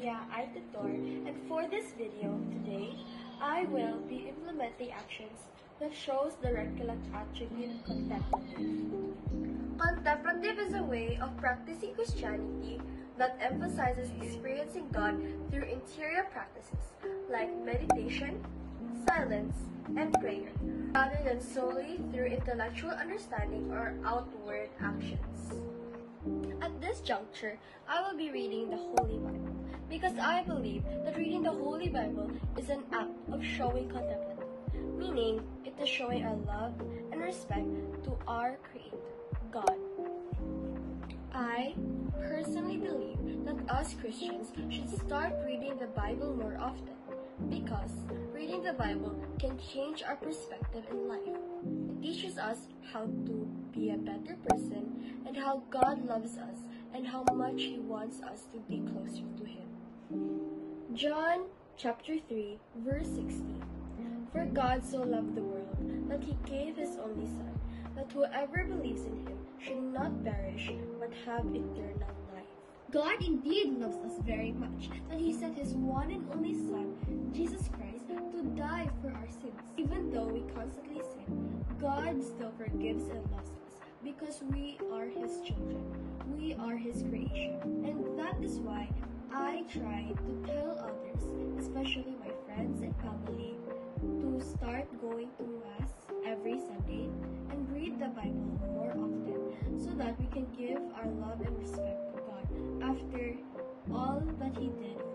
Maria Artitor, and for this video today, I will be implementing actions that shows the Recollet attribute contemplative. Contemplative is a way of practicing Christianity that emphasizes experiencing God through interior practices like meditation, silence, and prayer, rather than solely through intellectual understanding or outward actions. At this juncture, I will be reading the Holy Bible because I believe that reading the Holy Bible is an act of showing contemplative, meaning it is showing our love and respect to our Creator, God. I personally believe that us Christians should start reading the Bible more often because reading the Bible can change our perspective in life. It teaches us how to be a better person and how God loves us and how much He wants us to be closer to Him. John chapter 3 verse 16. For God so loved the world that He gave His only Son, that whoever believes in Him should not perish but have eternal life. God indeed loves us very much that He sent His one and only Son, Jesus Christ, to die for our sins. Even though we constantly sin, God still forgives and loves us because we are His children. We are His creation. And that is why I try to tell others, especially my friends and family, to start going to Mass every Sunday and read the Bible more often so that we can give our love and respect to God after all that He did